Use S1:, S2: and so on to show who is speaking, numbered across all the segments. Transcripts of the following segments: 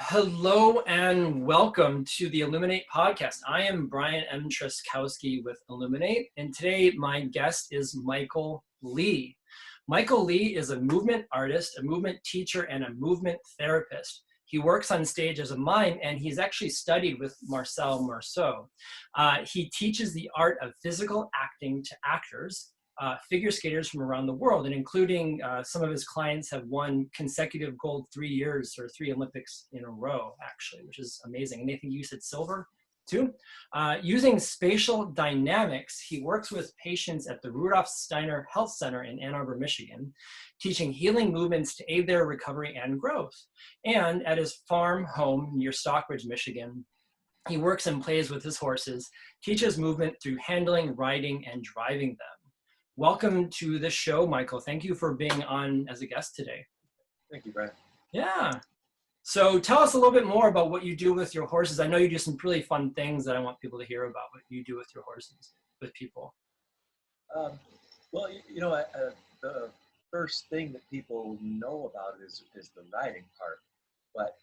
S1: Hello and welcome to the Illuminate podcast. I am Brian M. Truskowski with Illuminate, and today my guest is Michael Lee. Michael Lee is a movement artist, a movement teacher, and a movement therapist. He works on stage as a mime, and he's actually studied with Marcel Merceaux. He teaches the art of physical acting to actors, figure skaters from around the world, and including some of his clients have won consecutive gold 3 years or 3 Olympics in a row, actually, which is amazing. And I think you said silver too. Using Spacial Dynamics, he works with patients at the Rudolf Steiner Health Center in Ann Arbor, Michigan, teaching healing movements to aid their recovery and growth. And at his farm home near Stockbridge, Michigan, he works and plays with his horses, teaches movement through handling, riding, and driving them. Welcome to the show, Michael. Thank you for being on as a guest today.
S2: Thank you, Brian.
S1: Yeah. So tell us a little bit more about what you do with your horses. I know you do some really fun things that I want people to hear about what you do with your horses, with people.
S2: Well, the first thing that people know about is the riding part. But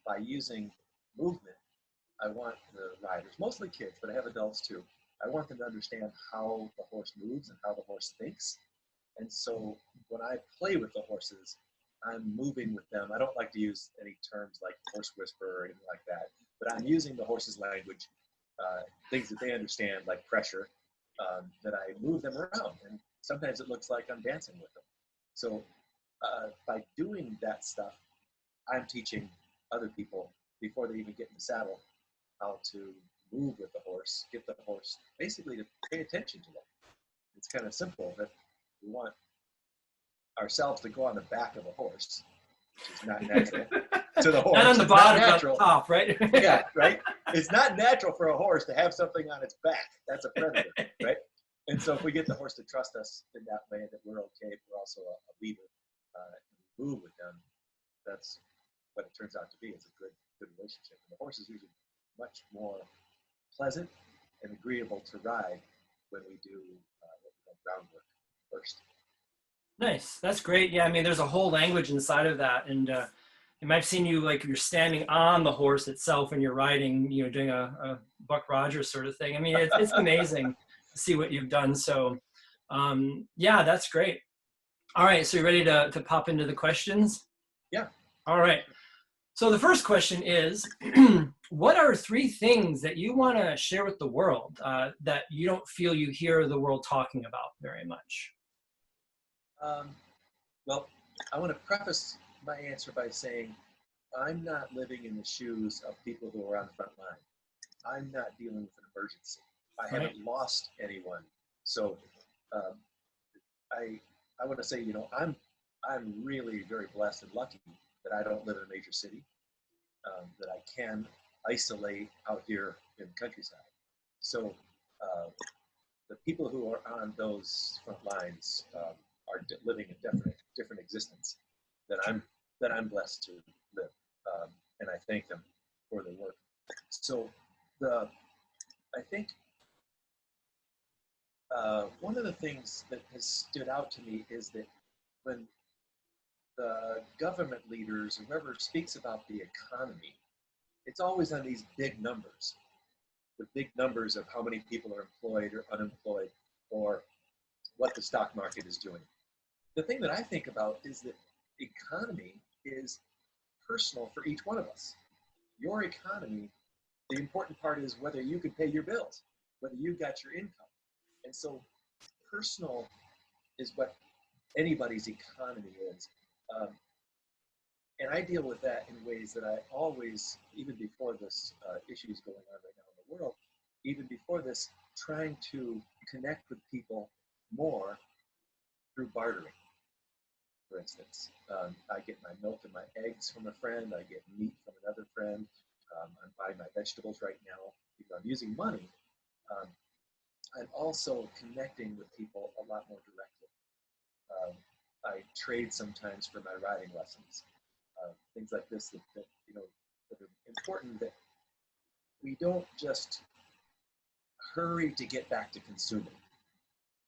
S2: by using movement, I want the riders, mostly kids, but I have adults too, I want them to understand how the horse moves and how the horse thinks. And so when I play with the horses, I'm moving with them. I don't like to use any terms like horse whisper or anything like that, but I'm using the horse's language, things that they understand, like pressure, that I move them around. And sometimes it looks like I'm dancing with them. So by doing that stuff, I'm teaching other people before they even get in the saddle how to move with the horse, get the horse basically to pay attention to them. It's kind of simple that we want ourselves to go on the back of a horse, which is not natural to the horse.
S1: Not on the bottom, on the top, right?
S2: Yeah, right? It's not natural for a horse to have something on its back. That's a predator, right? And so if we get the horse to trust us in that way, that we're okay, we're also a leader, and we move with them, that's what it turns out to be. It's a good relationship. And the horse is usually much more pleasant and agreeable to ride when we do what we call groundwork first.
S1: Nice. That's great. Yeah, I mean, there's a whole language inside of that. And I've seen you, like, you're standing on the horse itself and you're riding, doing a Buck Rogers sort of thing. I mean, it's amazing to see what you've done. So, yeah, that's great. All right. So you ready to pop into the questions?
S2: Yeah.
S1: All right. So the first question is, what are 3 things that you want to share with the world that you don't feel you hear the world talking about very much?
S2: Well, I want to preface my answer by saying I'm not living in the shoes of people who are on the front line. I'm not dealing with an emergency. I haven't lost anyone. So I want to say, I'm really very blessed and lucky that I don't live in a major city, that I can isolate out here in the countryside. So the people who are on those front lines are living a different existence that I'm blessed to live, and I thank them for their work. So I think one of the things that has stood out to me is that when the government leaders, whoever speaks about the economy, it's always on these big numbers, the big numbers of how many people are employed or unemployed, or what the stock market is doing. The thing that I think about is that economy is personal for each one of us. Your economy, the important part is whether you can pay your bills, whether you got your income. And so personal is what anybody's economy is. And I deal with that in ways that I always, even before this issues going on right now in the world, even before this, trying to connect with people more through bartering. For instance, I get my milk and my eggs from a friend. I get meat from another friend. I'm buying my vegetables right now. I'm using money. I'm also connecting with people a lot more directly. I trade sometimes for my riding lessons. Things like this that are important, that we don't just hurry to get back to consuming.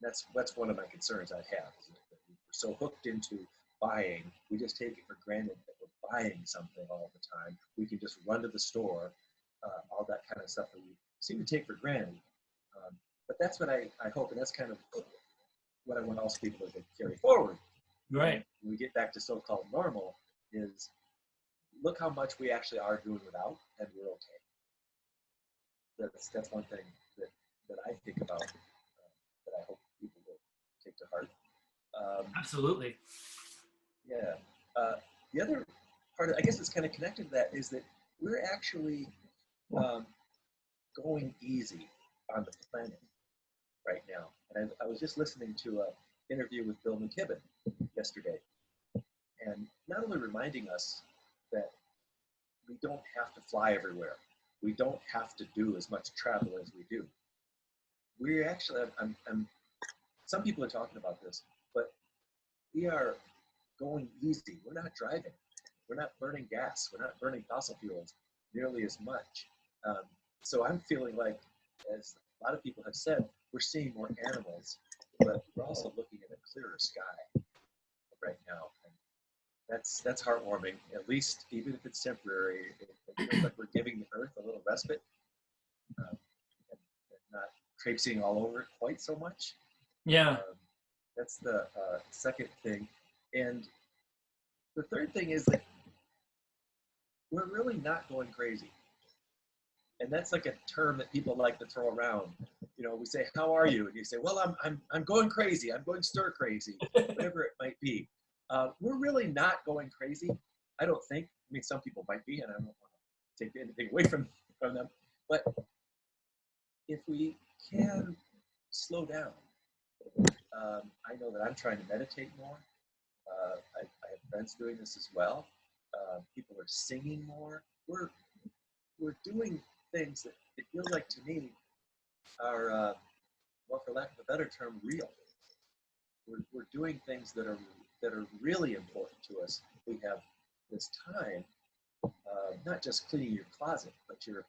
S2: That's one of my concerns I have. Is that we're so hooked into buying, we just take it for granted that we're buying something all the time. We can just run to the store, all that kind of stuff that we seem to take for granted. But that's what I hope, and that's kind of what I want also people to carry forward.
S1: Right.
S2: When we get back to so-called normal, is look how much we actually are doing without, and we're okay. That's one thing that I think about, that I hope people will take to heart.
S1: Absolutely.
S2: Yeah. The other part, I guess it's kind of connected to that, is that we're actually going easy on the planet right now. And I was just listening to an interview with Bill McKibben yesterday, and not only reminding us that we don't have to fly everywhere, we don't have to do as much travel as we do. We're actually, some people are talking about this, but we are going easy. We're not driving. We're not burning gas. We're not burning fossil fuels nearly as much. So I'm feeling like, as a lot of people have said, we're seeing more animals, but we're also looking at a clearer sky right now. And that's heartwarming, at least, even if it's temporary. It feels like we're giving the earth a little respite, and not traipsing all over it quite so much.
S1: Yeah.
S2: That's the second thing. And the third thing is that we're really not going crazy. And that's like a term that people like to throw around. You know, we say, "How are you?" And you say, "Well, I'm going crazy. I'm going stir crazy," whatever it might be. We're really not going crazy. I don't think. I mean, some people might be, and I don't want to take anything away from them. But if we can slow down, I know that I'm trying to meditate more. I have friends doing this as well. People are singing more. We're doing things that it feels like to me are, well, for lack of a better term, real. We're doing things that are really important to us. We have this time, not just cleaning your closet, but you're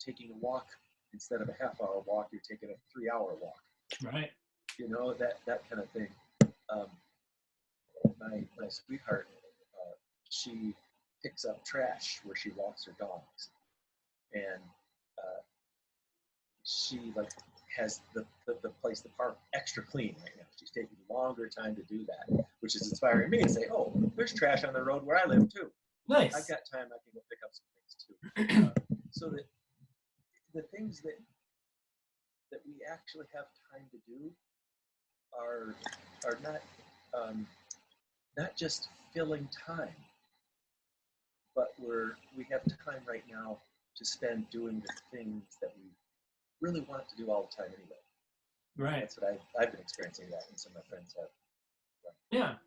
S2: taking a walk. Instead of a half-hour walk, you're taking a 3-hour walk.
S1: Right.
S2: You know, that kind of thing. My sweetheart, she picks up trash where she walks her dogs, and she like has the place, the park, extra clean right now. She's taking longer time to do that, which is inspiring me to say, "Oh, there's trash on the road where I live too.
S1: Nice.
S2: I've got time. I can go pick up some things too." So that the things that we actually have time to do are not just filling time, but we have time right now to spend doing the things that we really want to do all the time anyway.
S1: Right.
S2: That's what I've been experiencing that, and some of my friends have.
S1: Yeah.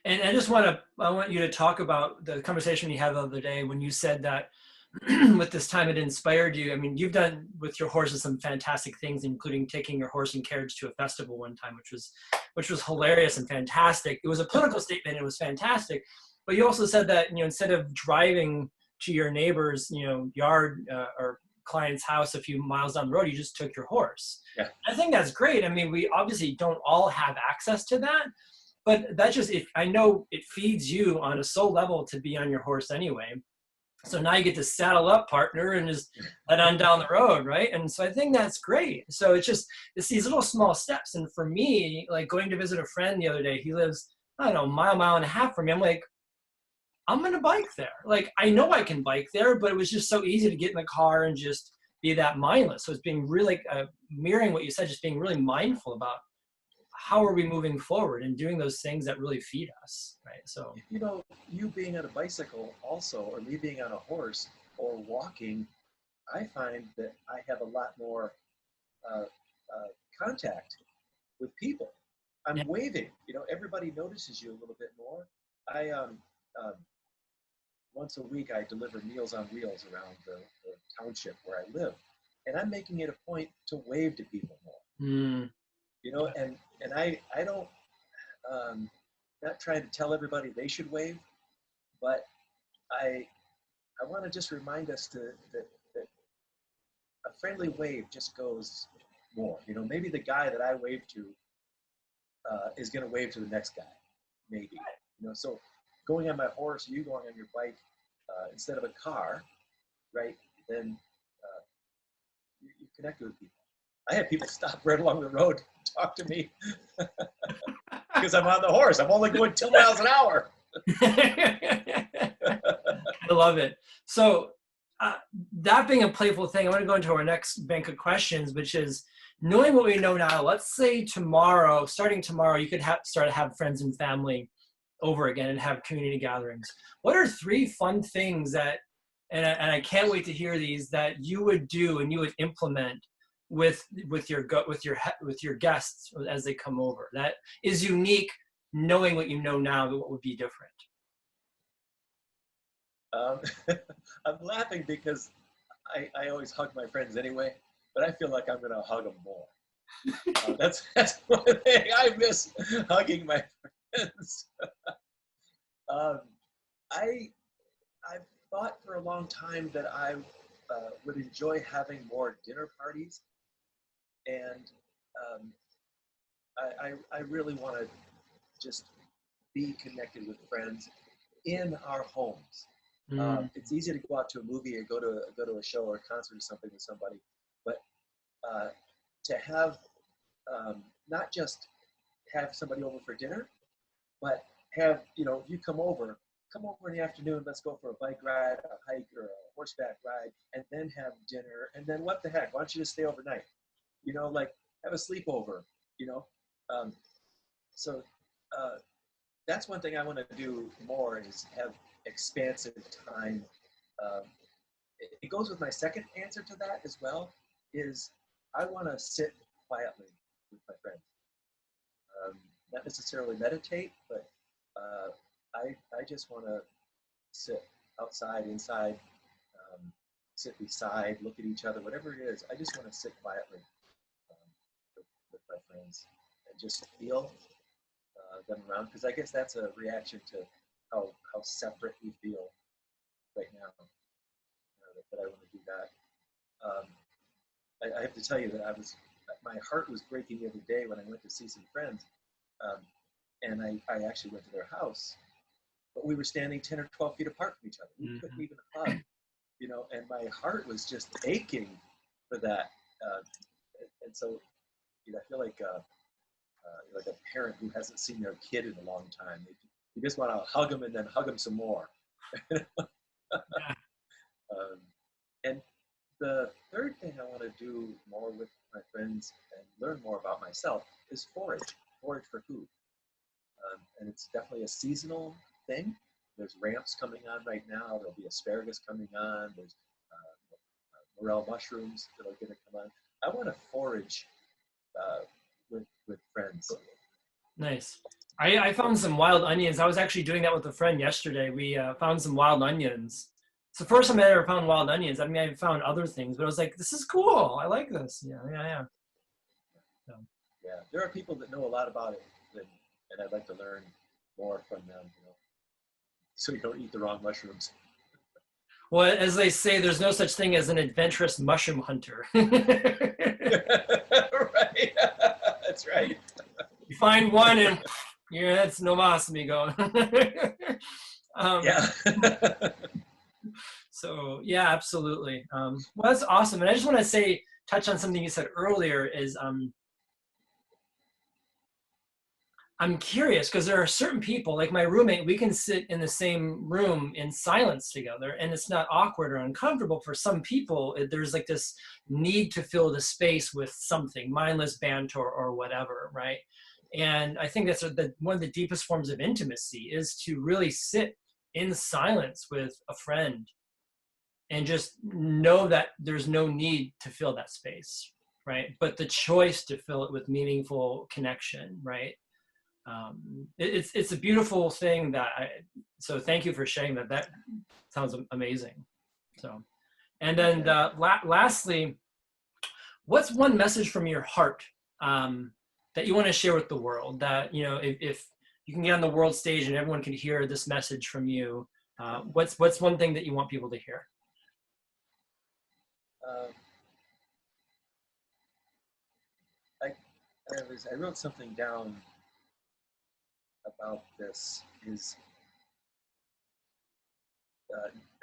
S1: And I want you to talk about the conversation you had the other day when you said that with this time it inspired you. I mean, you've done with your horses some fantastic things, including taking your horse and carriage to a festival one time, which was hilarious and fantastic. It was a political statement. It was fantastic. But you also said that, instead of driving to your neighbor's, yard or client's house a few miles down the road, you just took your horse.
S2: Yeah.
S1: I think that's great. I mean, we obviously don't all have access to that, but that just, I know it feeds you on a soul level to be on your horse anyway. So now you get to saddle up, partner, and just head on down the road, right? And so I think that's great. So it's these little small steps. And for me, like going to visit a friend the other day, he lives, I don't know, mile and a half from me. I'm like, I'm going to bike there. Like, I know I can bike there, but it was just so easy to get in the car and just be that mindless. So it's being really, mirroring what you said, just being really mindful about how are we moving forward and doing those things that really feed us, right? So,
S2: you being on a bicycle also, or me being on a horse or walking, I find that I have a lot more contact with people. I'm waving, everybody notices you a little bit more. I once a week I deliver Meals on Wheels around the township where I live, and I'm making it a point to wave to people more. And I don't, not trying to tell everybody they should wave, but I want to just remind us that a friendly wave just goes more. Maybe the guy that I wave to is going to wave to the next guy, maybe. So going on my horse or you going on your bike instead of a car, right? Then you connect with people. I had people stop right along the road and talk to me because I'm on the horse. I'm only going 2 miles an hour.
S1: I love it. So that being a playful thing, I'm going to go into our next bank of questions, which is knowing what we know now. Let's say tomorrow, starting tomorrow, you could start to have friends and family over again and have community gatherings. What are 3 fun things that, and I can't wait to hear these, that you would do and you would implement with your guests as they come over, that is unique, knowing what you know now, what would be different?
S2: I'm laughing because I always hug my friends anyway, but I feel like I'm going to hug them more. That's one thing I miss, hugging my friends. I've thought for a long time that I would enjoy having more dinner parties, and I really want to just be connected with friends in our homes. It's easy to go out to a movie or go to a show or a concert or something with somebody, but to have not just have somebody over for dinner, but have, if you come over in the afternoon, let's go for a bike ride, a hike, or a horseback ride, and then have dinner, and then what the heck, why don't you just stay overnight? Like have a sleepover, so that's one thing I want to do more, is have expansive time. It goes with my second answer to that as well, is I want to sit quietly with my friends. Not necessarily meditate, but I just want to sit outside, inside, sit beside, look at each other, whatever it is. I just want to sit quietly with my friends and just feel them around, because I guess that's a reaction to how separate we feel right now. That I want to do that. I have to tell you that my heart was breaking the other day when I went to see some friends, and I actually went to their house, but we were standing 10 or 12 feet apart from each other. We couldn't even hug, and my heart was just aching for that. And so, I feel like a parent who hasn't seen their kid in a long time. You just want to hug them and then hug them some more. And the third thing I want to do more with my friends and learn more about myself is forage for food. And it's definitely a seasonal thing. There's ramps coming on right now. There'll be asparagus coming on. There's morel mushrooms that are going to come on. I want to forage with friends.
S1: Nice. I found some wild onions. I was actually doing that with a friend yesterday. We found some wild onions. It's the first time I ever found wild onions. I mean, I found other things, but I was like, this is cool. I like this. Yeah. So.
S2: Yeah, there are people that know a lot about it, and I'd like to learn more from them, so you don't eat the wrong mushrooms.
S1: Well, as they say, there's no such thing as an adventurous mushroom hunter.
S2: Right. That's right.
S1: You find one and that's no mas, amigo.
S2: Yeah.
S1: So yeah, absolutely. Well, that's awesome. And I just want to touch on something you said earlier is, I'm curious because there are certain people, like my roommate, we can sit in the same room in silence together and it's not awkward or uncomfortable. For some people, there's like this need to fill the space with something, mindless banter or whatever, right? And I think that's one of the deepest forms of intimacy, is to really sit in silence with a friend and just know that there's no need to fill that space, right? But the choice to fill it with meaningful connection, right? It's a beautiful thing so thank you for sharing that. That sounds amazing. So, and then lastly, what's one message from your heart that you want to share with the world, that, if you can get on the world stage and everyone can hear this message from you, what's one thing that you want people to hear?
S2: I wrote something down about this, is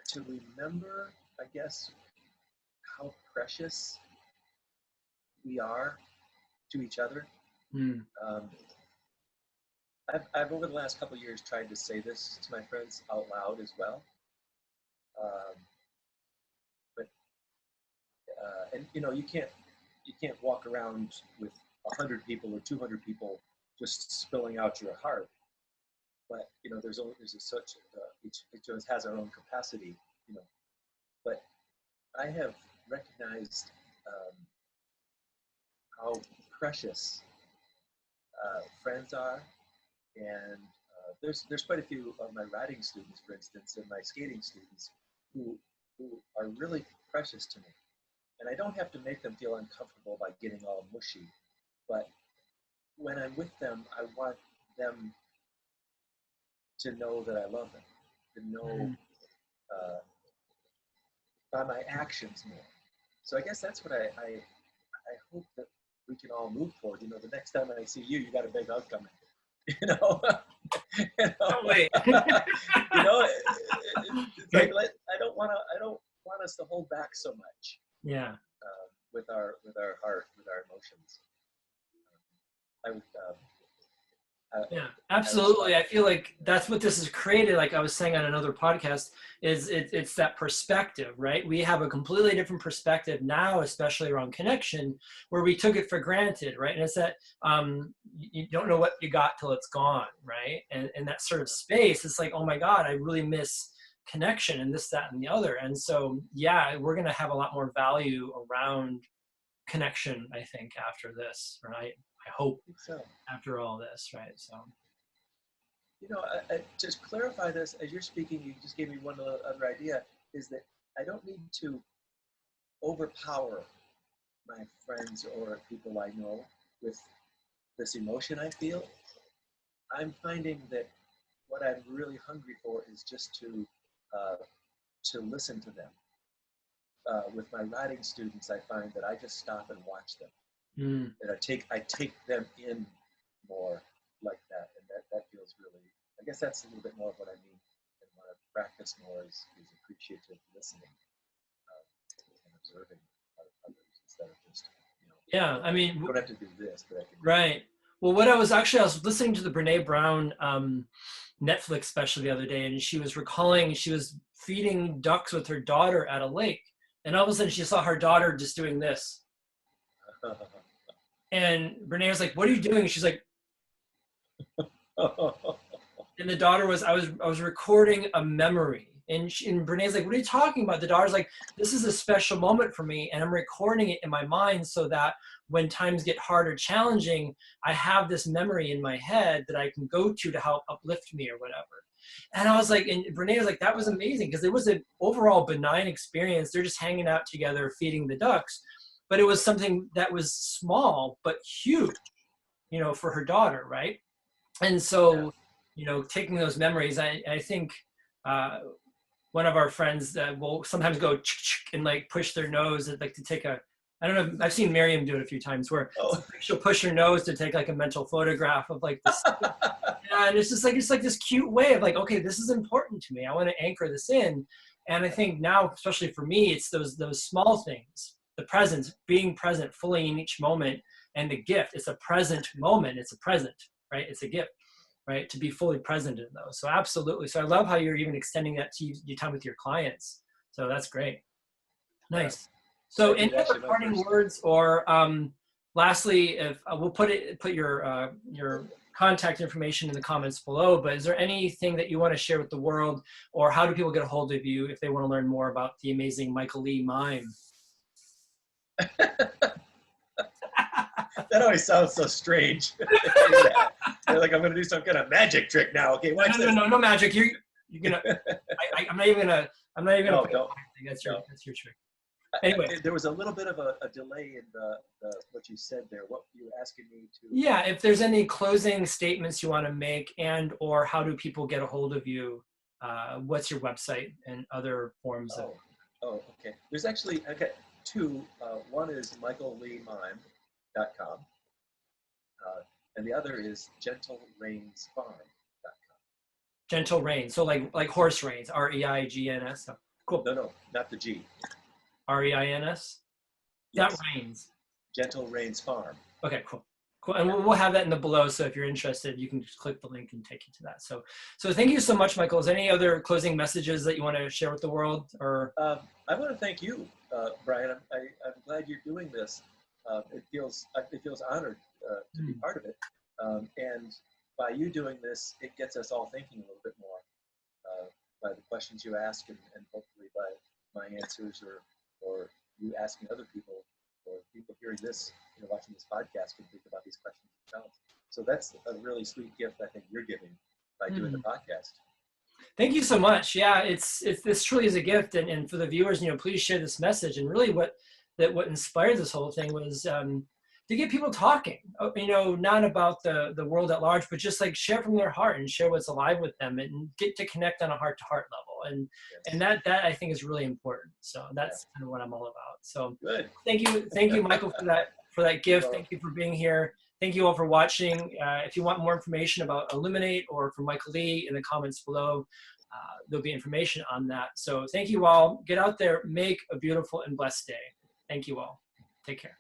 S2: to remember, I guess, how precious we are to each other.
S1: Mm.
S2: I've over the last couple of years tried to say this to my friends out loud as well. Um, but and you can't walk around with 100 people or 200 people just spilling out your heart. But there's such each of us has our own capacity. But I have recognized how precious friends are, and there's quite a few of my riding students, for instance, and my skating students who are really precious to me. And I don't have to make them feel uncomfortable by getting all mushy, but when I'm with them, I want them to know that I love them, to know by my actions more. So I guess that's what I hope that we can all move toward. The next time I see you, you got a big hug coming.
S1: Oh, wait.
S2: It's like I don't want us to hold back so much.
S1: Yeah.
S2: With our heart, with our emotions.
S1: Yeah, absolutely. I feel like that's what this has created. Like I was saying on another podcast, is it's that perspective, right? We have a completely different perspective now, especially around connection, where we took it for granted, right? And it's that you don't know what you got till it's gone, right? And that sort of space, it's like, oh my God, I really miss connection and this, that, and the other. And so, yeah, we're going to have a lot more value around connection, I think, after this, right? I hope
S2: so.
S1: After all this, right? So,
S2: I just clarify this as you're speaking. You just gave me one other idea: is that I don't need to overpower my friends or people I know with this emotion I feel. I'm finding that what I'm really hungry for is just to listen to them. With my riding students, I find that I just stop and watch them. And I take them in more like that, and that feels really. I guess that's a little bit more of what I mean, and want to practice more is appreciative listening and observing others instead of just
S1: yeah, I mean,
S2: you don't have to do this, but I can.
S1: Right. Well, I was listening to the Brene Brown Netflix special the other day, and she was recalling she was feeding ducks with her daughter at a lake, and all of a sudden she saw her daughter just doing this. And Brene was like, "What are you doing?" And she's like, and the daughter was, I was recording a memory. And Brene's like, "What are you talking about?" The daughter's like, "This is a special moment for me, and I'm recording it in my mind so that when times get hard or challenging, I have this memory in my head that I can go to help uplift me or whatever." And I was like, and Brene was like, "That was amazing," because it was an overall benign experience. They're just hanging out together, feeding the ducks. But it was something that was small, but huge, for her daughter, right? And so, taking those memories, I think one of our friends will sometimes go and like push their nose and like to take I don't know, I've seen Miriam do it a few times where she'll push her nose to take like a mental photograph of like this. And it's like this cute way of like, okay, this is important to me. I want to anchor this in. And I think now, especially for me, it's those small things, the presence, being present fully in each moment, and the gift. It's a present moment. It's a present, right? It's a gift, right? To be fully present in those. So absolutely. So I love how you're even extending that to your time with your clients. So that's great. Nice. So any other parting words, or lastly, if we'll put your contact information in the comments below, but is there anything that you want to share with the world, or how do people get a hold of you if they want to learn more about the amazing Michael Lee mime?
S2: That always sounds so strange. You're like, I'm going to do some kind of magic trick now. Okay, watch this.
S1: No magic. You're gonna. I'm not even gonna.
S2: No,
S1: that's your trick. Anyway,
S2: there was a little bit of a delay in the what you said there. What you were asking me to.
S1: Yeah, if there's any closing statements you want to make, and or how do people get a hold of you? What's your website and other forms of.
S2: Oh, okay. There's actually two. One is michaelleemime.com, and the other is gentlerainsfarm.com.
S1: Gentle rain. So like horse reins, R-E-I-G-N-S. So, cool.
S2: No, not the G.
S1: R-E-I-N-S. That
S2: Yes.
S1: rains.
S2: Gentle Rains Farm.
S1: Okay, cool. Cool. And we'll have that in the below. So if you're interested, you can just click the link and take you to that. So thank you so much, Michael. Is there any other closing messages that you want to share with the world? Or
S2: I want to thank you, Brian. I'm glad you're doing this. It feels honored to be part of it. And by you doing this, it gets us all thinking a little bit more by the questions you ask, and hopefully by my answers, or you asking other people, or people hearing this, watching this podcast, can think about these questions themselves. So that's a really sweet gift I think you're giving by doing the podcast.
S1: Thank you so much. Yeah, this truly is a gift, and for the viewers, please share this message. And really, what inspired this whole thing was to get people talking. Not about the world at large, but just like share from their heart and share what's alive with them, and get to connect on a heart-to-heart level. And that I think is really important. So that's kind of what I'm all about. So
S2: good.
S1: Thank you, Michael, for that gift. Thank you for being here. Thank you all for watching. If you want more information about Illuminate or from Michael Lee, in the comments below, there'll be information on that. So thank you all. Get out there, make a beautiful and blessed day. Thank you all. Take care.